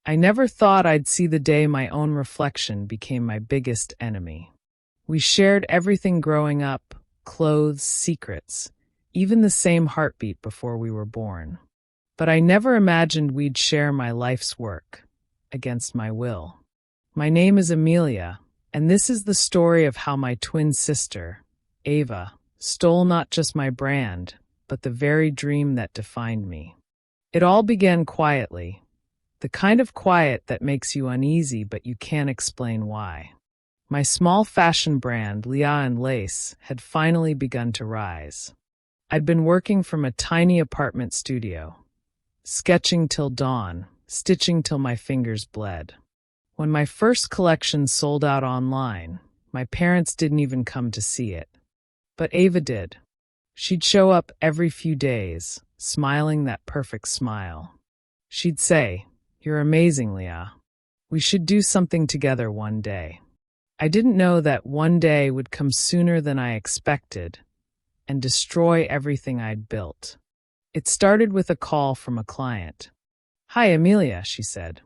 I never thought I'd see the day my own reflection became my biggest enemy. We shared everything growing up, clothes, secrets, even the same heartbeat before we were born. But I never imagined we'd share my life's work, against my will. My name is Amelia, and this is the story of how my twin sister, Ava, stole not just my brand, but the very dream that defined me. It all began quietly, the kind of quiet that makes you uneasy but you can't explain why. My small fashion brand, Leah & Lace, had finally begun to rise. I'd been working from a tiny apartment studio, sketching till dawn, stitching till my fingers bled. When my first collection sold out online, my parents didn't even come to see it. But Ava did. She'd show up every few days, smiling that perfect smile. She'd say, "You're amazing, Leah. We should do something together one day." I didn't know that one day would come sooner than I expected and destroy everything I'd built. It started with a call from a client. "Hi, Amelia," she said.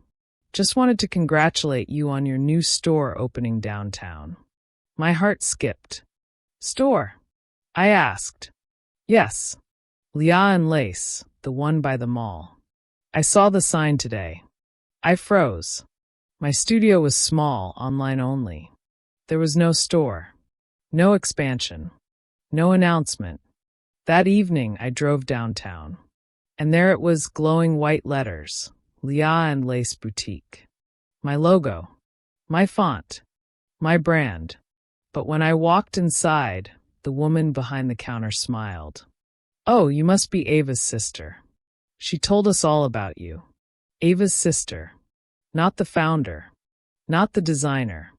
"Just wanted to congratulate you on your new store opening downtown." My heart skipped. "Store?" I asked. "Yes. Leah & Lace, the one by the mall. I saw the sign today." I froze. My studio was small, online only. There was no store, no expansion, no announcement. That evening, I drove downtown, and there it was, glowing white letters, Leah & Lace Boutique. My logo, my font, my brand. But when I walked inside, the woman behind the counter smiled. "Oh, you must be Ava's sister. She told us all about you." Ava's sister. Not the founder. Not the designer.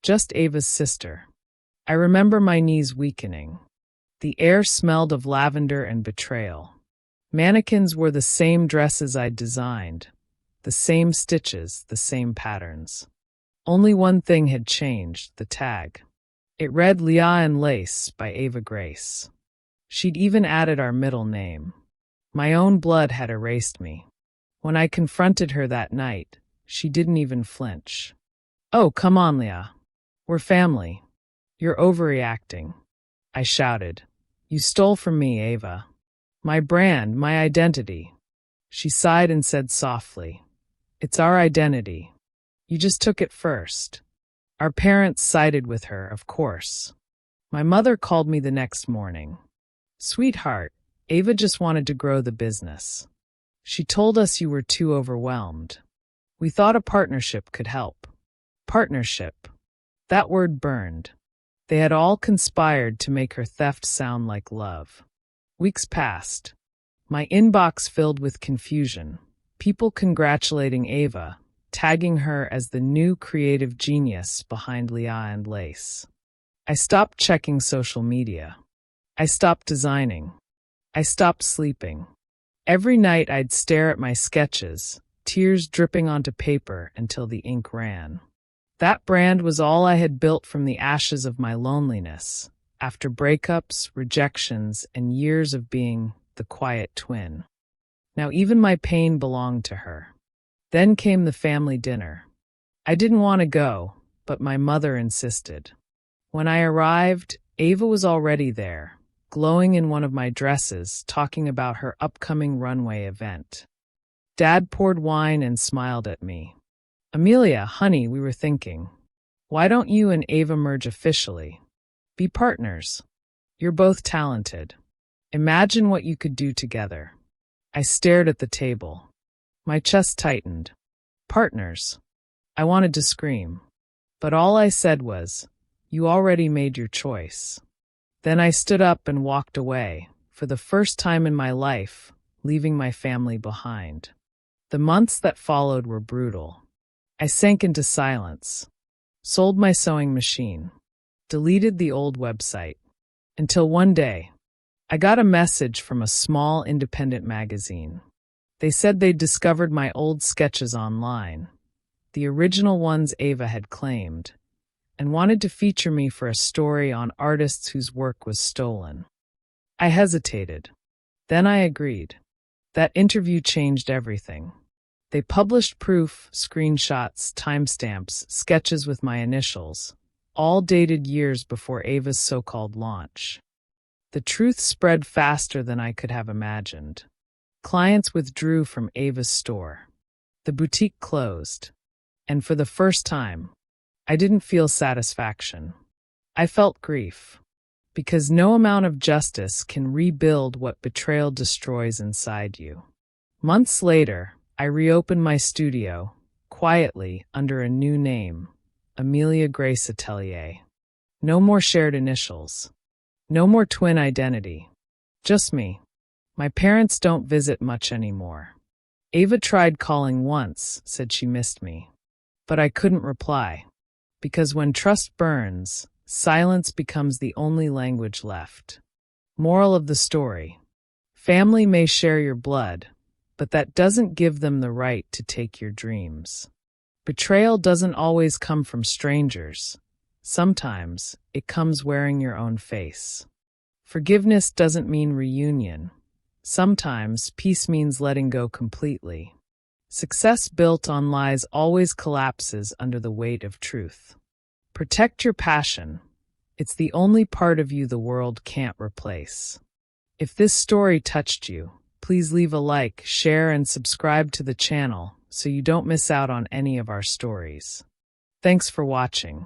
Just Ava's sister. I remember my knees weakening. The air smelled of lavender and betrayal. Mannequins wore the same dresses I'd designed, the same stitches, the same patterns. Only one thing had changed, the tag. It read Leah & Lace by Ava Grace. She'd even added our middle name. My own blood had erased me. When I confronted her that night, she didn't even flinch. "Oh, come on, Leah. We're family. You're overreacting," I shouted. "You stole from me, Ava. My brand, my identity." She sighed and said softly, "It's our identity. You just took it first." Our parents sided with her, of course. My mother called me the next morning. "Sweetheart, Ava just wanted to grow the business. She told us you were too overwhelmed. We thought a partnership could help." Partnership. That word burned. They had all conspired to make her theft sound like love. Weeks passed. My inbox filled with confusion. People congratulating Ava, tagging her as the new creative genius behind Leah & Lace. I stopped checking social media. I stopped designing. I stopped sleeping. Every night I'd stare at my sketches, tears dripping onto paper until the ink ran. That brand was all I had built from the ashes of my loneliness, after breakups, rejections, and years of being the quiet twin. Now even my pain belonged to her. Then came the family dinner. I didn't want to go, but my mother insisted. When I arrived, Ava was already there, glowing in one of my dresses, talking about her upcoming runway event. Dad poured wine and smiled at me. "Amelia, honey, we were thinking, why don't you and Ava merge officially? Be partners. You're both talented. Imagine what you could do together." I stared at the table. My chest tightened. Partners. I wanted to scream. But all I said was, "You already made your choice." Then I stood up and walked away, for the first time in my life, leaving my family behind. The months that followed were brutal. I sank into silence, sold my sewing machine, deleted the old website, until one day, I got a message from a small independent magazine. They said they'd discovered my old sketches online, the original ones Ava had claimed, and wanted to feature me for a story on artists whose work was stolen. I hesitated. Then I agreed. That interview changed everything. They published proof, screenshots, timestamps, sketches with my initials, all dated years before Ava's so-called launch. The truth spread faster than I could have imagined. Clients withdrew from Ava's store. The boutique closed. And for the first time, I didn't feel satisfaction. I felt grief. Because no amount of justice can rebuild what betrayal destroys inside you. Months later, I reopened my studio, quietly, under a new name, Amelia Grace Atelier. No more shared initials. No more twin identity. Just me. My parents don't visit much anymore. Ava tried calling once, said she missed me. But I couldn't reply. Because when trust burns, silence becomes the only language left. Moral of the story. Family may share your blood, but that doesn't give them the right to take your dreams. Betrayal doesn't always come from strangers. Sometimes it comes wearing your own face. Forgiveness doesn't mean reunion. Sometimes peace means letting go completely. Success built on lies always collapses under the weight of truth. Protect your passion. It's the only part of you the world can't replace. If this story touched you, please leave a like, share, and subscribe to the channel so you don't miss out on any of our stories. Thanks for watching.